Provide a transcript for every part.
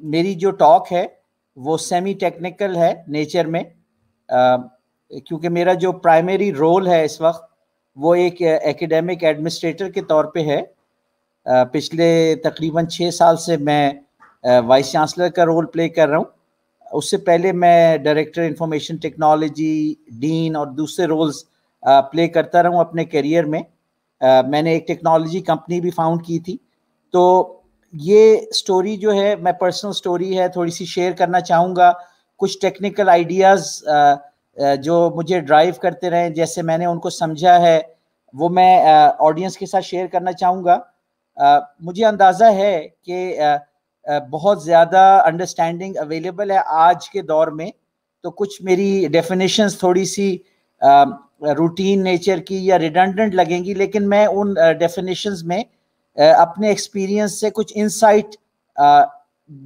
میری جو ٹاک ہے وہ سیمی ٹیکنیکل ہے نیچر میں، کیونکہ میرا جو پرائمری رول ہے اس وقت وہ ایک ایکیڈیمک ایڈمنسٹریٹر کے طور پہ ہے۔ پچھلے تقریباً 6 سال سے میں وائس چانسلر کا رول پلے کر رہا ہوں۔ اس سے پہلے میں ڈائریکٹر انفارمیشن ٹیکنالوجی، ڈین اور دوسرے رولز پلے کرتا رہا ہوں اپنے کیریئر میں۔ میں نے ایک ٹیکنالوجی کمپنی بھی فاؤنڈ کی تھی۔ تو یہ سٹوری جو ہے میں پرسنل سٹوری ہے، تھوڑی سی شیئر کرنا چاہوں گا۔ کچھ ٹیکنیکل آئیڈیاز جو مجھے ڈرائیو کرتے رہے، جیسے میں نے ان کو سمجھا ہے، وہ میں آڈینس کے ساتھ شیئر کرنا چاہوں گا۔ مجھے اندازہ ہے کہ بہت زیادہ انڈرسٹینڈنگ اویلیبل ہے آج کے دور میں، تو کچھ میری ڈیفینیشنز تھوڑی سی روٹین نیچر کی یا ریڈنڈنٹ لگیں گی، لیکن میں ان ڈیفینیشنز میں اپنے ایکسپیرینس سے کچھ انسائٹ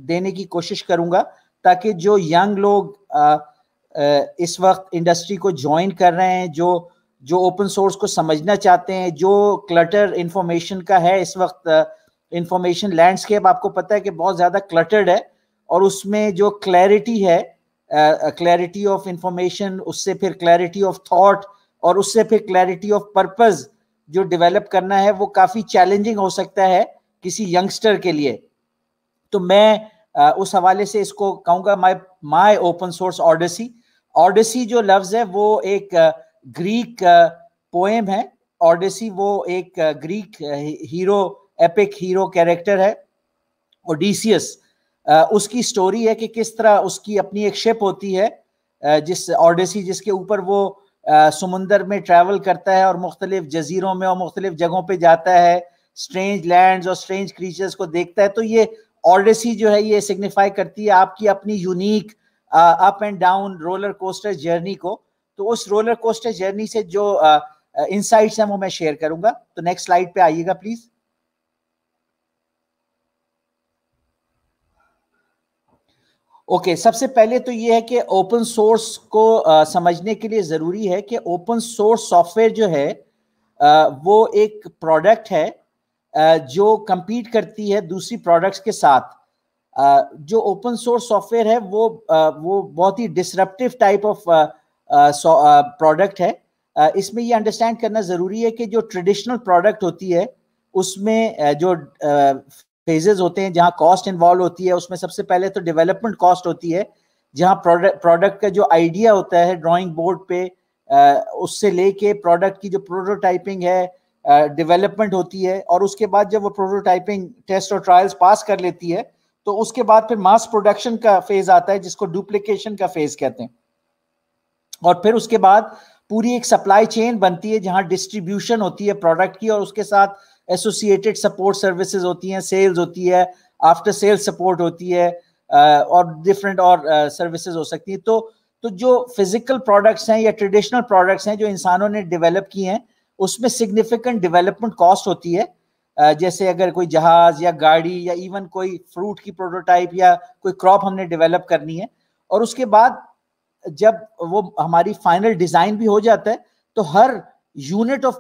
دینے کی کوشش کروں گا، تاکہ جو ینگ لوگ اس وقت انڈسٹری کو جوائن کر رہے ہیں، جو اوپن سورس کو سمجھنا چاہتے ہیں، جو کلٹر انفارمیشن کا ہے اس وقت، انفارمیشن لینڈسکیپ آپ کو پتہ ہے کہ بہت زیادہ کلٹرڈ ہے، اور اس میں جو کلیئرٹی ہے، کلیئرٹی آف انفارمیشن، اس سے پھر کلیئرٹی آف تھاٹ، اور اس سے پھر کلیئرٹی آف پرپز جو ڈیولپ کرنا ہے، وہ کافی چیلنجنگ ہو سکتا ہے کسی ینگسٹر کے لیے۔ تو میں اس حوالے سے اس کو کہوں گا مائی اوپن سورس آڈیسی۔ آڈیسی جو لفظ ہے وہ ایک گریک پوئم ہے۔ آڈیسی وہ ایک Greek hero, epic hero character ہے، اوڈیسیس۔ اس کی سٹوری ہے کہ کس طرح اس کی اپنی ایک شپ ہوتی ہے، جس آڈیسی، جس کے اوپر وہ سمندر میں ٹریول کرتا ہے اور مختلف جزیروں میں اور مختلف جگہوں پہ جاتا ہے، سٹرینج لینڈز اور سٹرینج کریچرز کو دیکھتا ہے۔ تو یہ آڈیسی جو ہے یہ سگنیفائی کرتی ہے آپ کی اپنی unique up and down roller coaster journey کو۔ تو اس رولر کوسٹر جرنی سے جو انسائٹس ہیں وہ میں شیئر کروں گا۔ تو نیکسٹ سلائیڈ پہ آئیے گا پلیز۔ اوکے، سب سے پہلے تو یہ ہے کہ اوپن سورس کو سمجھنے کے لیے ضروری ہے کہ اوپن سورس سافٹ ویئر جو ہے وہ ایک پروڈکٹ ہے جو کمپیٹ کرتی ہے دوسری پروڈکٹس کے ساتھ۔ جو اوپن سورس سافٹ ویئر ہے وہ بہت ہی ڈسرپٹیو ٹائپ آف پروڈکٹ ہے۔ اس میں یہ انڈرسٹینڈ کرنا ضروری ہے کہ جو ٹریڈیشنل پروڈکٹ ہوتی ہے اس میں جو فیزز ہوتے ہیں، جہاں کاسٹ انوالو ہوتی ہے، اس میں سب سے پہلے تو ڈیولپمنٹ کاسٹ ہوتی ہے، جہاں پروڈکٹ کا جو آئیڈیا ہوتا ہے ڈرائنگ بورڈ پہ، اس سے لے کے پروڈکٹ کی جو پروٹوٹائپنگ ہے، ڈیولپمنٹ ہوتی ہے، اور اس کے بعد جب وہ پروٹوٹائپنگ ٹیسٹ اور ٹرائلز پاس کر لیتی ہے تو اس کے بعد پھر ماس پروڈکشن کا فیز آتا ہے، جس کو ڈپلیکیشن کا فیز کہتے ہیں۔ اور پھر اس کے بعد پوری ایک سپلائی چین بنتی ہے جہاں ڈسٹریبیوشن ہوتی ہے پروڈکٹ کی، اور اس کے ساتھ ایسوسیٹڈ سپورٹ سروسز ہوتی ہیں، سیلز ہوتی ہے، آفٹر سیل سپورٹ ہوتی ہے، اور ڈفرینٹ اور سروسز ہو سکتی ہیں۔ تو جو فزیکل پروڈکٹس ہیں یا ٹریڈیشنل پروڈکٹس ہیں جو انسانوں نے ڈیولپ کی ہیں، اس میں سگنیفیکنٹ ڈیولپمنٹ کاسٹ ہوتی ہے۔ جیسے اگر کوئی جہاز یا گاڑی یا ایون کوئی فروٹ کی پروٹوٹائپ یا کوئی کراپ ہم نے ڈیولپ کرنی ہے، اور اس کے بعد جب وہ ہماری فائنل ڈیزائن بھی ہو جاتا ہے تو ہر یونٹ آف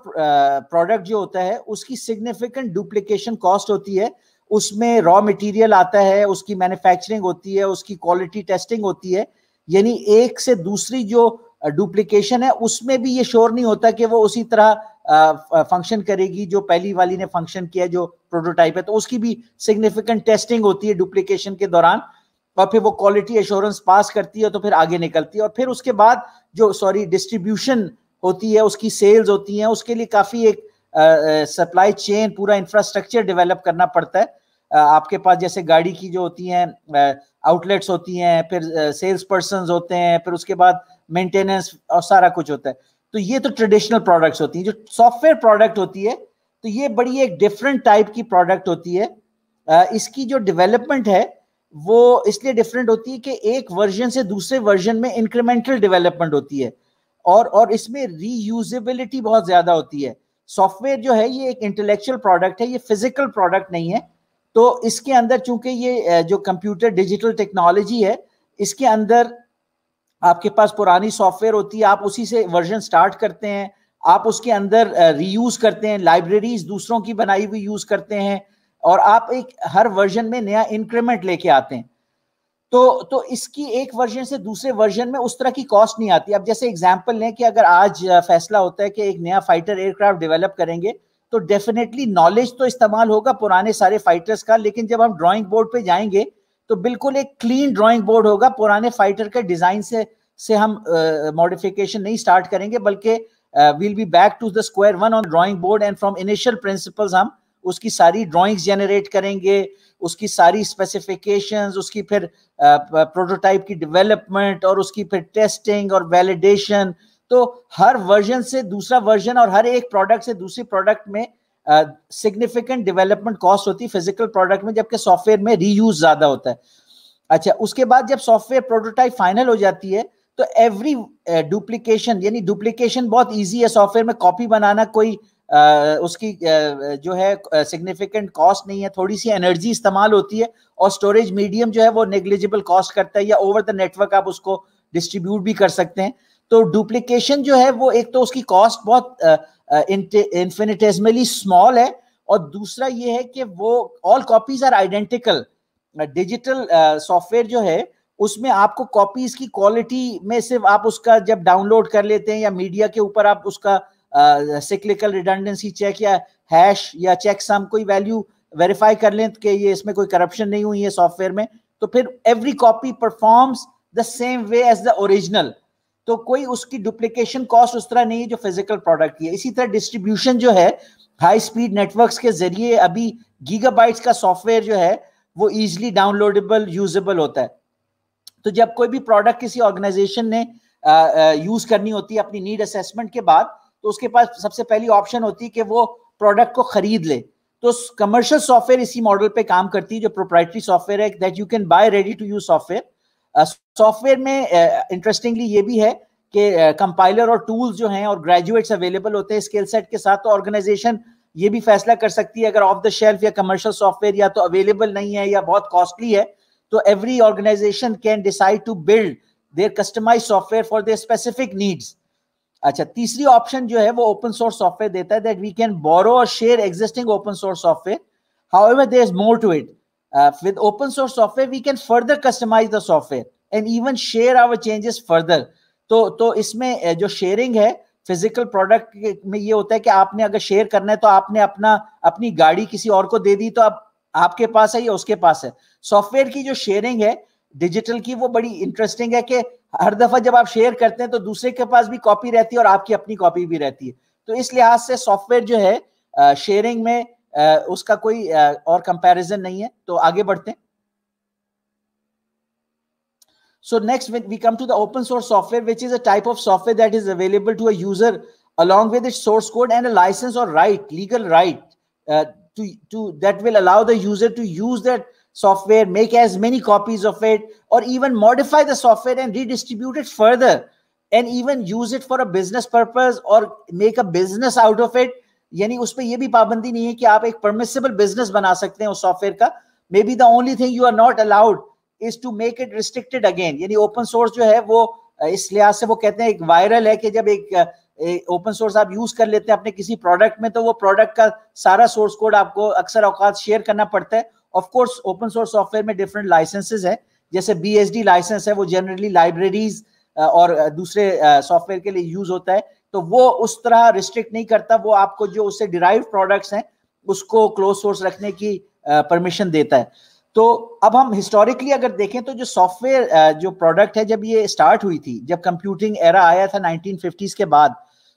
پروڈکٹ جو ہوتا ہے اس کی سگنیفیکنٹ ڈپلیکیشن کاسٹ ہوتی ہے۔ اس میں را مٹیریل آتا ہے، اس کی مینوفیکچرنگ ہوتی ہے، اس کی کوالٹی ٹیسٹنگ ہوتی ہے، یعنی ایک سے دوسری جو ڈپلیکیشن ہے اس میں بھی یہ شور نہیں ہوتا کہ وہ اسی طرح فنکشن کرے گی جو پہلی والی نے فنکشن کیا جو پروٹوٹائپ ہے۔ تو اس کی بھی سگنیفیکنٹ ٹیسٹنگ ہوتی ہے ڈپلیکیشن کے دوران، اور پھر وہ کوالٹی ایشورنس پاس کرتی ہے تو پھر آگے نکلتی ہے۔ اور پھر اس کے بعد جو ڈسٹریبیوشن ہوتی ہے، اس کی سیلز ہوتی ہیں، اس کے لیے کافی ایک سپلائی چین، پورا انفراسٹرکچر ڈیولپ کرنا پڑتا ہے۔ آپ کے پاس جیسے گاڑی کی جو ہوتی ہیں آؤٹ لیٹس ہوتی ہیں، پھر سیلز پرسنز ہوتے ہیں، پھر اس کے بعد مینٹیننس اور سارا کچھ ہوتا ہے۔ تو یہ تو ٹریڈیشنل پروڈکٹس ہوتی ہیں۔ جو سافٹ ویئر پروڈکٹ ہوتی ہے تو یہ بڑی ایک ڈفرینٹ ٹائپ کی پروڈکٹ ہوتی ہے۔ اس کی جو ڈیولپمنٹ ہے وہ اس لیے ڈفرینٹ ہوتی ہے کہ ایک ورژن سے دوسرے ورژن میں انکریمنٹل ڈیولپمنٹ ہوتی ہے، اور اس میں ری یوزیبلٹی بہت زیادہ ہوتی ہے۔ سافٹ ویئر جو ہے یہ ایک انٹلیکچوئل پروڈکٹ ہے، یہ فزیکل پروڈکٹ نہیں ہے۔ تو اس کے اندر چونکہ یہ جو کمپیوٹر ڈیجیٹل ٹیکنالوجی ہے، اس کے اندر آپ کے پاس پرانی سافٹ ویئر ہوتی ہے، آپ اسی سے ورژن سٹارٹ کرتے ہیں، آپ اس کے اندر ری یوز کرتے ہیں، لائبریریز دوسروں کی بنائی ہوئی یوز کرتے ہیں، اور آپ ایک ہر ورژن میں نیا انکریمنٹ لے کے آتے ہیں. تو اس کی ایک ورژن سے دوسرے ورژن میں اس طرح کی کاسٹ نہیں آتی. اب جیسے اگزامپل لیں کہ اگر آج فیصلہ ہوتا ہے کہ ایک نیا فائٹر ایئر کرافٹ ڈیولپ کریں گے تو ڈیفینیٹلی نالج تو استعمال ہوگا پرانے سارے فائٹرز کا, لیکن جب ہم ڈرائنگ بورڈ پہ جائیں گے تو بالکل ایک کلین ڈرائنگ بورڈ ہوگا. پرانے فائٹر کے ڈیزائن سے ہم ماڈیفیکیشن نہیں سٹارٹ کریں گے, بلکہ we'll be back to the square one on drawing board and from initial principles ہم اس کی ساری ڈرائنگز جنریٹ کریں گے, اس کی ساری اسپیسیفیکیشنز, اس کی پھر پروٹوٹائپ کی ڈیولپمنٹ اور اس کی پھر ٹیسٹنگ اور ویلیڈیشن. تو ہر ورژن سے دوسرا ورژن اور ہر ایک پروڈکٹ سے دوسری پروڈکٹ میں سگنیفیکنٹ ڈیولپمنٹ کاسٹ ہوتی ہے فزیکل پروڈکٹ میں, جبکہ سافٹ ویئر میں ری یوز زیادہ ہوتا ہے. اچھا, اس کے بعد جب سافٹ ویئر پروٹوٹائپ فائنل ہو جاتی ہے تو ایوری ڈپلیکیشن, یعنی ڈپلیکیشن بہت ایزی ہے سافٹ ویئر میں, کاپی بنانا کوئی اس کی جو ہے سگنیفیکنٹ کاسٹ نہیں ہے, تھوڑی سی انرجی استعمال ہوتی ہے اور اسٹوریج میڈیم جو ہے وہ نیگلیجیبل کاسٹ کرتا ہے, یا اوور دا نیٹورک آپ اس کو ڈسٹریبیوٹ بھی کر سکتے ہیں. تو ڈپلیکیشن جو ہے وہ ایک تو اس کی کاسٹ بہت انفینیٹیزملی اسمال ہے, اور دوسرا یہ ہے کہ وہ all copies are identical. Digital software جو ہے اس میں آپ کو کاپیز کی کوالٹی میں صرف آپ اس کا جب ڈاؤن لوڈ کر لیتے ہیں یا میڈیا کے اوپر آپ اس کا سیکلیکل ریڈنڈنسی چیک یا ہیش یا چیک سم کوئی ویلیو ویریفائی کر لیں کہ یہ اس میں کوئی کرپشن نہیں ہوئی ہے سافٹ ویئر میں, تو پھر every copy performs the same way as the original. تو کوئی اس کی ڈپلیکیشن کاسٹ اس طرح نہیں ہے جو فزیکل پروڈکٹ کی ہے. اسی طرح ڈسٹریبیوشن جو ہے ہائی اسپیڈ نیٹورکس کے ذریعے ابھی گیگا بائٹس کا سافٹ ویئر جو ہے وہ ایزلی ڈاؤن لوڈیبل یوزیبل ہوتا ہے. تو جب کوئی بھی پروڈکٹ کسی آرگنائزیشن نے یوز کرنی ہوتی ہے اپنی نیڈ اسیسمنٹ کے بعد, تو اس کے پاس سب سے پہلی آپشن ہوتی ہے کہ وہ پروڈکٹ کو خرید لے. تو کمرشل سافٹ ویئر اسی ماڈل پہ کام کرتی ہے جو پروپرائٹری سافٹ ویئر ہے, that you can buy ready to use software. Software میں انٹرسٹنگلی یہ بھی ہے کہ کمپائلر اور ٹولز جو ہیں اور گریجویٹس اویلیبل ہوتے ہیں اسکل سیٹ کے ساتھ. تو آرگنائزیشن یہ بھی فیصلہ کر سکتی ہے اگر آف دا شیلف یا کمرشل سافٹ ویئر یا تو اویلیبل نہیں ہے یا بہت کاسٹلی ہے, تو every organisation can decide to build their customise software for their specific needs. اچھا, تیسری آپشن جو ہے وہ اوپن سورس سافٹ ویئر دیتا ہے, دیٹ وی کین بورو اور share existing open source soft where. however there is more to it. With open source software we can further customize the software and even share our changes further. تو اس میں جو sharing ہے physical product میں یہ ہوتا ہے کہ آپ نے اگر شیئر کرنا ہے تو آپ نے اپنی گاڑی کسی اور کو دے دی تو اب آپ کے پاس ہے یا اس کے پاس ہے. سافٹ ویئر کی جو شیئرنگ ہے ڈیجیٹل کی وہ بڑی انٹرسٹنگ ہے کہ ہر دفعہ جب آپ شیئر کرتے ہیں تو دوسرے کے پاس بھی کاپی رہتی ہے اور آپ کی اپنی کاپی بھی رہتی ہے. تو اس لحاظ سے سافٹ ویئر جو ہے شیئرنگ میں اس کا کوئی اور کمپیریزن نہیں ہے. تو آگے بڑھتے ہیں. So next we come to the open source software, which is a type of software that is available to a user along with its source code and a license or legal right that will allow the user to use that software, make as many copies of it, or even modify the software and redistribute it further, and even use it for a business purpose or make a business out of it. یعنی اس پہ یہ بھی پابندی نہیں ہے کہ آپ ایک پرمیسیبل بزنس بنا سکتے ہیں اس سافٹ ویئر کا. Maybe the only thing you are not allowed is to make it restricted again. یعنی اوپن سورس جو ہے وہ اس لحاظ سے وہ کہتے ہیں ایک وائرل ہے کہ جب ایک اوپن سورس آپ یوز کر لیتے ہیں اپنے کسی پروڈکٹ میں تو وہ پروڈکٹ کا سارا سورس کوڈ آپ کو اکثر اوقات شیئر کرنا پڑتا ہے. Of course open source software میں ڈفرنٹ لائسنسز ہیں, جیسے BSD لائسنس ہے وہ جنرلی لائبریریز اور دوسرے سافٹ ویئر کے لیے یوز ہوتا ہے, تو وہ اس طرح ریسٹرکٹ نہیں کرتا, وہ آپ کو جو اس سے ڈیرائیو پروڈکٹس ہیں اس کو کلوز سورس رکھنے کی پرمیشن دیتا ہے. تو اب ہم ہسٹوریکلی اگر دیکھیں تو جو سافٹ ویئر جو پروڈکٹ ہے جب یہ اسٹارٹ ہوئی تھی, جب کمپیوٹنگ ایرا آیا تھا 1950s کے بعد,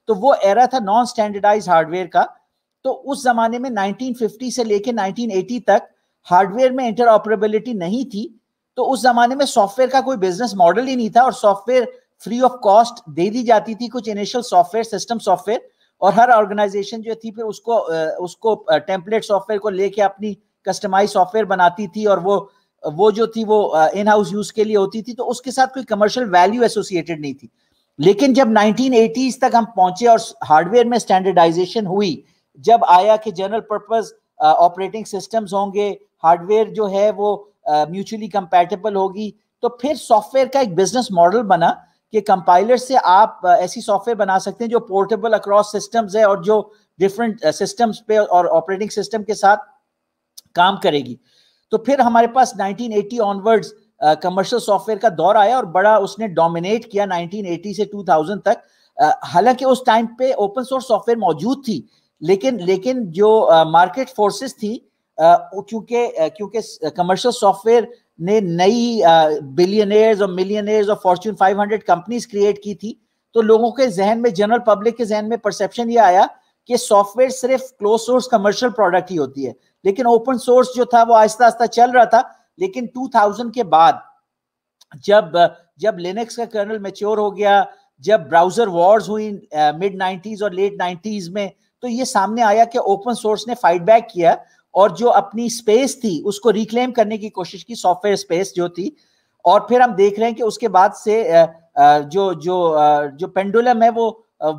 تو وہ ایرا تھا نان اسٹینڈرڈائز ہارڈ ویئر کا. تو اس زمانے میں 1950 سے لے کے 1980 تک ہارڈ ویئر میں انٹر آپریبلٹی نہیں تھی. تو اس زمانے میں سافٹ ویئر کا کوئی بزنس ماڈل ہی نہیں تھا, اور software free of cost دے دی جاتی تھی, کچھ initial software system software, اور ہر آرگنائزیشن جو تھی پھر اس کو ٹیمپلیٹ سافٹ ویئر کو لے کے اپنی کسٹمائز سافٹ ویئر بناتی تھی, اور وہ جو تھی وہ ان ہاؤس یوز کے لیے ہوتی تھی, تو اس کے ساتھ کوئی کمرشل ویلیو ایسوسیٹڈ نہیں تھی. لیکن جب 1980s تک ہم پہنچے اور ہارڈ ویئر میں اسٹینڈرڈائزیشن ہوئی, جب آیا کہ جنرل پرپز آپریٹنگ سسٹمز ہوں گے, ہارڈ ویئر جو ہے وہ میوچولی کمپیٹیبل ہوگی, تو پھر سافٹ ویئر کا ایک بزنس ماڈل بنا کہ کمپائلر سے آپ ایسی سافٹ ویئر بنا سکتے ہیں جو پورٹیبل اکراس سسٹمز ہے اور جو ڈفرنٹ سسٹمز پہ اور آپریٹنگ سسٹم کے ساتھ کام کرے گی. تو پھر ہمارے پاس 1980 آنورڈز کمرشل سافٹ ویئر کا دور آیا اور بڑا اس نے ڈومینیٹ کیا 1980 سے 2000 تک. حالانکہ اس ٹائم پہ اوپن سورس سافٹ ویئر موجود تھی, لیکن جو مارکیٹ فورسز تھی, کیونکہ کمرشل سافٹ ویئر نے نئی بلینئرز اور ملینئرز اور فارچون 500 کمپنیز کریٹ کی تھی, تو لوگوں کے ذہن میں, جنرل پبلک کے ذہن میں پرسیپشن یہ آیا کہ سافٹ ویئر صرف کلوز سورس کمرشل پروڈکٹ ہی ہوتی ہے. لیکن اوپن سورس جو تھا وہ آہستہ آہستہ چل رہا تھا. لیکن 2000 کے بعد جب لینکس کا کرنل میچور ہو گیا, جب براؤزر وارز ہوئی مڈ 90s اور لیٹ 90s میں, تو یہ سامنے آیا کہ اوپن سورس نے فائٹ بیک کیا اور جو اپنی اسپیس تھی اس کو ریکلیم کرنے کی کوشش کی, سافٹ ویئر اسپیس جو تھی. اور پھر ہم دیکھ رہے ہیں کہ اس کے بعد سے جو پینڈولم ہے وہ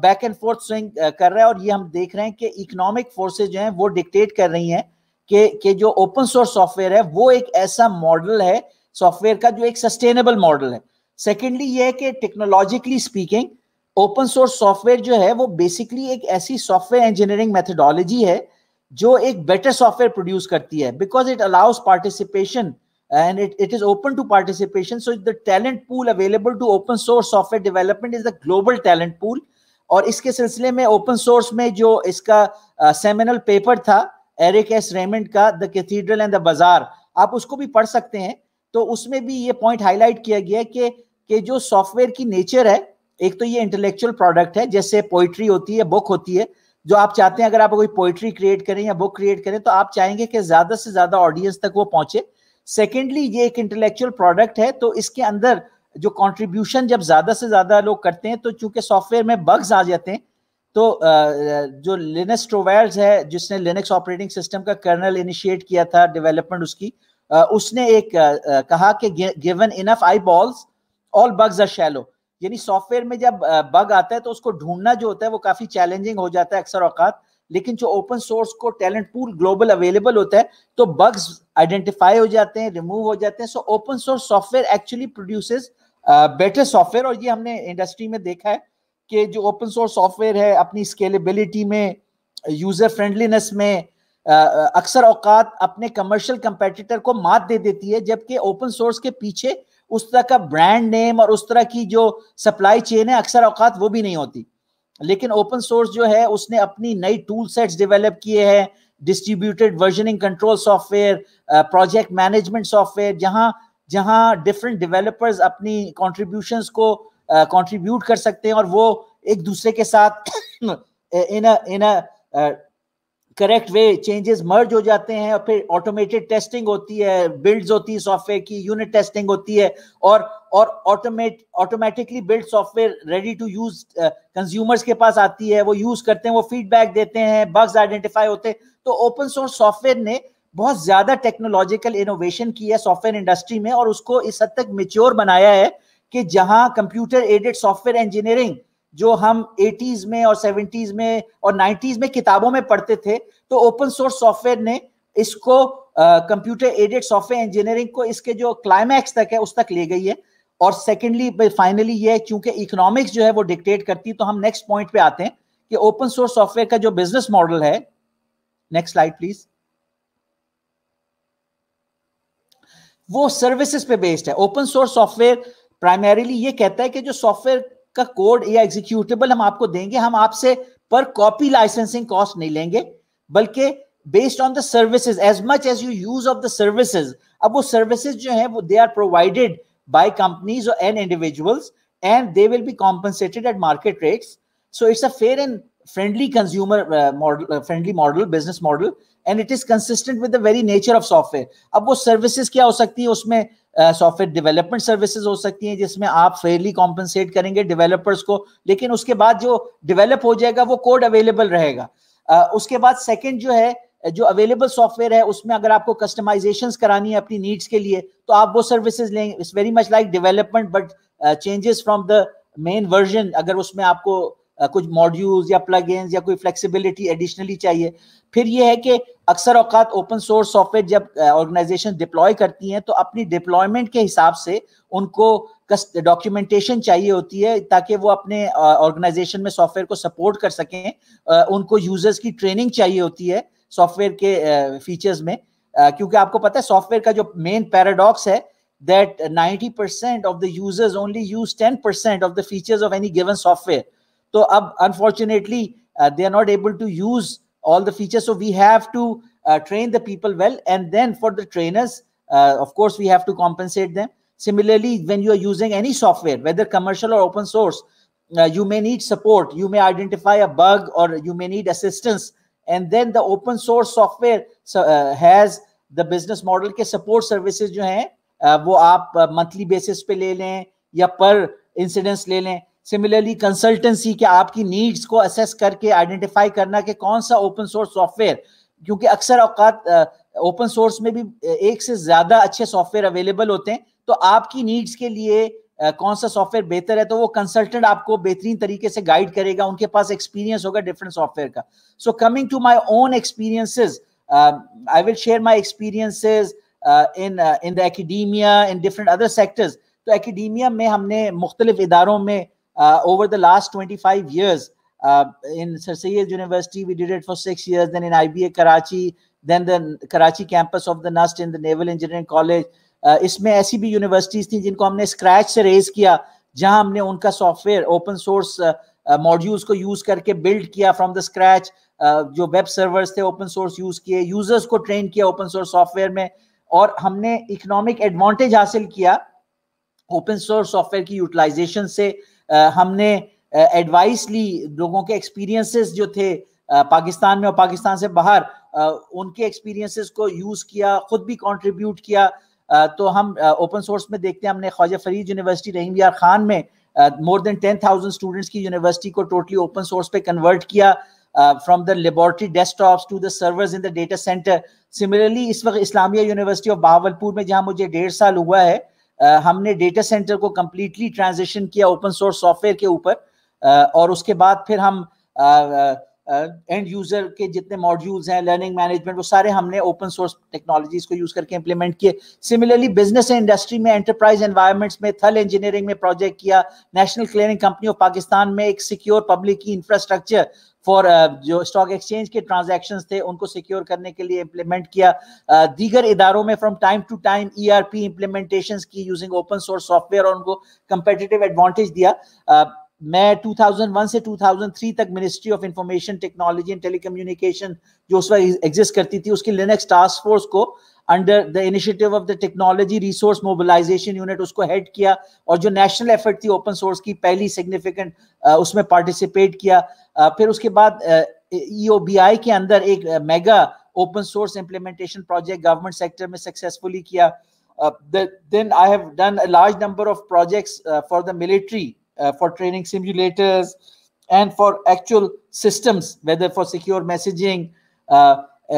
بیک اینڈ فورتھ سوئنگ کر رہا ہے, اور یہ ہم دیکھ رہے ہیں کہ اکنامک فورسز جو ہیں وہ ڈکٹیٹ کر رہی ہیں کہ جو اوپن سورس سافٹ ویئر ہے وہ ایک ایسا ماڈل ہے سافٹ ویئر کا جو ایک سسٹینیبل ماڈل ہے. سیکنڈلی یہ ہے کہ technologically speaking open source software جو ہے وہ بیسکلی ایک ایسی سافٹ ویئر انجینئرنگ میتھڈالوجی ہے جو ایک بیٹر سافٹ ویئر پروڈیوس کرتی ہے, because it allows participation and it is open to participation. So the talent pool available to open source software development is the global talent pool. اور اس کے سلسلے میں open source میں جو اس کا seminal paper تھا ایرک ایس ریمنڈ کا, The Cathedral and the Bazaar, آپ اس کو بھی پڑھ سکتے ہیں. تو اس میں بھی یہ پوائنٹ ہائی لائٹ کیا گیا کہ جو سافٹ ویئر کی نیچر ہے, ایک تو یہ انٹلیکچوئل پروڈکٹ ہے, جیسے پوئٹری ہوتی ہے, بک ہوتی ہے, جو آپ چاہتے ہیں اگر آپ کوئی پوئٹری کریٹ کریں یا بک کریٹ کریں تو آپ چاہیں گے کہ زیادہ سے زیادہ آڈینس تک وہ پہنچے. سیکنڈلی یہ ایک انٹلیکچوئل پروڈکٹ ہے, تو اس کے اندر جو کنٹریبیوشن جب زیادہ سے زیادہ لوگ کرتے ہیں تو چونکہ سافٹ ویئر میں بگز آ جاتے ہیں, تو جو لینس ٹرویئرز ہے جس نے لینکس آپریٹنگ سسٹم کا کرنل انیشیٹ کیا تھا ڈیولپمنٹ اس کی, اس نے ایک کہا کہ given enough eyeballs all bugs are shallow. یعنی سافٹ ویئر میں جب بگ آتا ہے تو اس کو ڈھونڈنا جو ہوتا ہے وہ کافی چیلنجنگ ہو جاتا ہے اکثر اوقات, لیکن جو اوپن سورس کو ٹیلنٹ پول گلوبل اویلیبل ہوتا ہے تو بگز آئیڈینٹیفائی ہو جاتے ہیں, ریموو ہو جاتے ہیں. So open source soft where actually produces better soft where, اور یہ ہم نے انڈسٹری میں دیکھا ہے کہ جو اوپن سورس سافٹ ویئر ہے اپنی اسکیلیبلٹی میں, یوزر فرینڈلینس میں اکثر اوقات اپنے کمرشل کمپیٹیٹر کو مات دے دیتی ہے, جبکہ اوپن سورس کے پیچھے اس طرح کا برانڈ نیم اور اس طرح کی جو سپلائی چین ہے اکثر اوقات وہ بھی نہیں ہوتی. لیکن اوپن سورس جو ہے اس نے اپنی نئی ٹول سیٹس ڈیولپ کیے ہیں, distributed versioning control software, project management software, جہاں ڈفرنٹ ڈیولپرز اپنی کنٹریبیوشنز کو کنٹریبیوٹ کر سکتے ہیں اور وہ ایک دوسرے کے ساتھ ان کریکٹ وے چینجز مرج ہو جاتے ہیں, اور پھر آٹومیٹڈ ٹیسٹنگ ہوتی ہے, بلڈز ہوتی ہے سافٹ ویئر کی, یونٹ ٹیسٹنگ ہوتی ہے, اور automatically build software ready to use consumers کے پاس آتی ہے, وہ یوز کرتے ہیں, وہ فیڈ بیک دیتے ہیں, بگز آئیڈینٹیفائی ہوتے ہیں. تو اوپن سورس سافٹ ویئر نے بہت زیادہ ٹیکنالوجیکل انوویشن کی ہے سافٹ ویئر انڈسٹری میں, اور اس کو اس حد تک میچور بنایا ہے کہ جہاں computer added soft ware engineering جو ہم 80s میں اور 70s میں اور 90s میں کتابوں میں پڑھتے تھے, تو اوپن سورس سافٹ ویئر نے اس کو computer added soft ware engineering کو اس کے جو کلائمیکس تک ہے اس تک لے گئی ہے. اور سیکنڈلی فائنلی یہ چونکہ اکنامکس جو ہے وہ ڈکٹیٹ کرتی ہے, تو ہم نیکسٹ پوائنٹ پہ آتے ہیں کہ اوپن سورس سافٹ ویئر کا جو بزنس ماڈل ہے, نیکسٹ سلائیڈ پلیز, وہ سروسز پہ بیسڈ ہے. Open source soft where primarily یہ کہتا ہے کہ جو سافٹ ویئر کا کوڈ یا ایگزیکیوٹیبل ہم آپ کو دیں گے, ہم آپ سے پر کاپی لائسنسنگ کاسٹ نہیں لیں گے, بلکہ based on the services as much as you use of the services. اب وہ سروسز جو ہیں وہ they are provided by companies and individuals and they will be compensated at market rates. So it's a fair and friendly consumer friendly model, business model, and it is consistent with the very nature of software. اب وہ services کیا ہو سکتی ہیں, اس میں soft where development services ہو سکتی ہیں جس میں آپ فیئرلی کمپنسیٹ کریں گے ڈیولپرز کو, لیکن اس کے بعد جو ڈیولپ ہو جائے گا وہ کوڈ اویلیبل رہے گا. اس کے بعد سیکنڈ جو ہے جو اویلیبل سافٹ ویئر ہے اس میں اگر آپ کو کسٹمائزیشنز کرانی ہے اپنی نیڈس کے لیے تو آپ وہ سروسز لیں. It's very much like development but changes from the main version. اگر اس میں آپ کو کچھ ماڈیولز یا پلگ انز یا کوئی فلیکسیبلٹی ایڈیشنلی چاہیے. پھر یہ ہے کہ اکثر اوقات اوپن سورس سافٹ ویئر جب آرگنائزیشن ڈپلوائے کرتی ہیں تو اپنی ڈپلوائمنٹ کے حساب سے ان کو ڈاکیومنٹیشن چاہیے ہوتی ہے تاکہ وہ اپنے آرگنائزیشن میں سافٹ ویئر کو سپورٹ کر سکیں. ان کو یوزرز کی ٹریننگ چاہیے ہوتی ہے سافٹ ویئر کے فیچرز میں. کیونکہ آپ کو پتہ ہے سافٹ ویئر کا جو مین پیراڈاکس ہے that 90% of the users only use 10% of the features of any given software. So unfortunately they are not able to use all the features, so we have to train the people well, and then for the trainers of course we have to compensate them. Similarly, when you are using any software, whether commercial or open source, you may need support, you may identify a bug, or you may need assistance, and then the open source software has the business model ke support services jo hain وہ آپ monthly basis پہ لے لیں یا پر incidence لے لیں. Similarly consultancy کہ آپ کی نیڈس کو اسیس کر کے آئیڈینٹیفائی کرنا کہ کون سا اوپن سورس سافٹ ویئر, کیونکہ اکثر اوقات اوپن سورس میں بھی ایک سے زیادہ اچھے سافٹ ویئر اویلیبل ہوتے ہیں, تو آپ کی نیڈس کے لیے کون سا سافٹ ویئر بہتر ہے, تو وہ کنسلٹنٹ آپ کو بہترین طریقے سے گائیڈ کرے گا, ان کے پاس ایکسپیرینس ہوگا ڈفرنٹ سافٹ ویئر کا. So coming to my own experiences, I will share my experiences in the academia, in different other sectors. تو academia میں ہم نے مختلف اداروں میں over the last 25 years, in Sir Syed University we did it for 6 years, then in IBA Karachi, then the Karachi campus of the NUST in the Naval Engineering College. اس میں ایسی بھی یونیورسٹیز تھیں جن کو ہم نے اسکریچ سے raise کیا, جہاں ہم نے ان کا soft where open source modules کو یوز کر کے بلڈ کیا فرام دا اسکریچ, جو ویب سرورز تھے اوپن سورس یوز کیے, یوزرس کو ٹرین کیا اوپن سورس سافٹ ویئر میں, اور ہم نے اکنامک ایڈوانٹیج حاصل کیا اوپن سورس سافٹ ویئر کی یوٹیلائزیشن سے. ہم نے ایڈوائس لی, لوگوں کے ایکسپیرینسز جو تھے پاکستان میں اور پاکستان سے باہر, ان کے ایکسپیرینسز کو یوز کیا, خود بھی کنٹریبیوٹ کیا. تو ہم اوپن سورس میں دیکھتے ہیں, ہم نے خواجہ فرید یونیورسٹی رحیم یار خان میں مور دین 10,000 اسٹوڈنٹس کی یونیورسٹی کو ٹوٹلی اوپن سورس پہ کنورٹ کیا, from the laboratory desktops to the servers in the data center. Similarly, اس وقت اسلامیہ یونیورسٹی آف بہاولپور میں جہاں مجھے 1.5 سال ہوا ہے, ہم نے ڈیٹا سینٹر کو کمپلیٹلی ٹرانزیشن کیا اوپن سورس سافٹ ویئر کے اوپر, اور اس کے بعد پھر ہم اینڈ یوزر کے جتنے ماڈیولز ہیں, لرننگ مینجمنٹ, وہ سارے ہم نے اوپن سورس ٹیکنالوجیز کو یوز کر کے امپلیمنٹ کیے. سملرلی بزنس اینڈ انڈسٹری میں, انٹرپرائز انوائرمنٹس میں, تھل انجینئرنگ میں پروجیکٹ کیا, national clearing company of Pakistan میں ایک سیکیور پبلک کی انفراسٹرکچر فار جو اسٹاک ایکسچینج کے ٹرانزیکشنز تھے ان کو سیکیور کرنے کے لیے امپلیمنٹ کیا. دیگر اداروں میں from time to time ERP implementations کی using open source software, اور ان کو کمپیٹیٹیو ایڈوانٹیج دیا. میں 2001 سے 2003 تک ministry of information technology and telecommunication جو اس وقت ایگزسٹ کرتی تھی, اس کی لینکس ٹاسک فورس کو under the initiative of the technology resource mobilization unit اس کو ہیڈ کیا, اور جو نیشنل ایفرٹ تھی اوپن سورس کی پہلی سگنیفیکنٹ, اس میں پارٹیسپیٹ کیا. پھر اس کے بعد EOBI کے اندر ایک mega open source implementation project government sector میں سکسیسفلی کیا. Then I have done a large number of projects for the military, for training simulators and for actual systems, whether for secure messaging,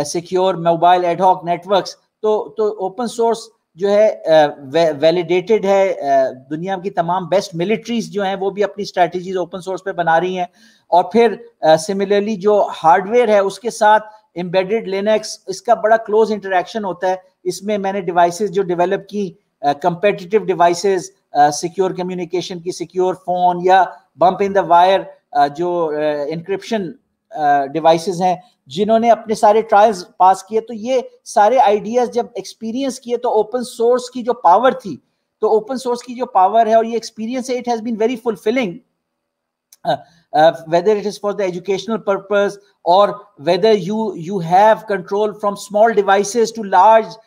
secure mobile ad hoc networks. تو open source جو ہے validated ہے, دنیا کی تمام best militaries جو ہیں وہ بھی اپنی اسٹریٹجیز اوپن سورس پہ بنا رہی ہیں. اور پھر سملرلی جو ہارڈ ویئر ہے اس کے ساتھ امبیڈڈ لینکس, اس کا بڑا کلوز انٹریکشن ہوتا ہے. اس میں میں نے ڈیوائسز جو ڈیولپ کی, کمپیٹیٹیو ڈیوائسز, سیکیور کمیونیکیشن کی, سیکیور فون یا بمپ ان دا وائر جو انکرپشن ڈیوائسز ہیں, جنہوں نے اپنے سارے ٹرائلز پاس کیے. تو یہ سارے آئیڈیاز جب ایکسپیرینس کیے تو اوپن سورس کی جو پاور تھی, تو اوپن سورس کی جو پاور ہے اور یہ ایکسپیرینس ہے, it has been very fulfilling, whether it is for the educational purpose or whether you have control from small devices to large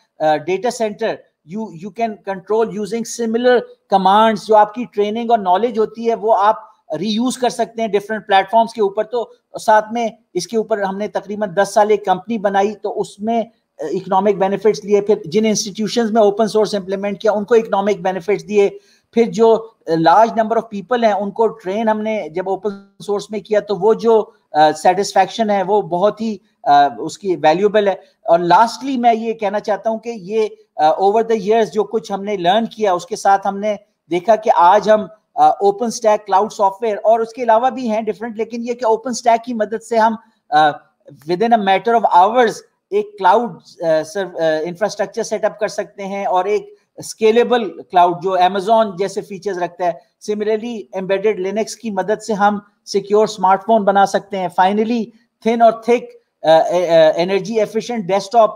data center. You can control using similar commands. جو آپ کی training اور knowledge ہوتی ہے وہ آپ ری use کر سکتے ہیں ڈفرینٹ پلیٹ فارمس کے اوپر. تو ساتھ میں اس کے اوپر ہم نے تقریباً 10 سال ایک کمپنی بنائی, تو اس میں اکنامک بینیفٹس لیے. پھر جن انسٹیٹیوشنز میں اوپن سورس امپلیمنٹ کیا ان کو اکنامک بینیفٹس دیے. پھر جو لارج نمبر آف پیپل ہیں ان کو ٹرین ہم نے جب اوپن سورس میں کیا, تو وہ جو سیٹسفیکشن ہے وہ بہت ہی اس کی ویلیوبل ہے. اور لاسٹلی میں یہ کہنا چاہتا ہوں کہ یہ اوور دا ایئرز جو کچھ ہم نے لرن کیا, اس کے ساتھ ہم نے دیکھا کہ آج ہم open stack cloud soft where, اور اس کے علاوہ بھی ہیں ڈفرینٹ, لیکن یہ کہ اوپن اسٹیک کی مدد سے ہم with in a matter of hours ایک کلاؤڈ انفراسٹرکچر سیٹ اپ کر سکتے ہیں, اور ایک اسکیلیبل کلاؤڈ جو امیزون جیسے فیچرز رکھتا ہے. سملرلی ایمبیڈڈ لینکس کی مدد سے ہم سیکیور اسمارٹ فون بنا سکتے ہیں. فائنلی تھن اور تھک انرجی ایفیشینٹ ڈیسک ٹاپ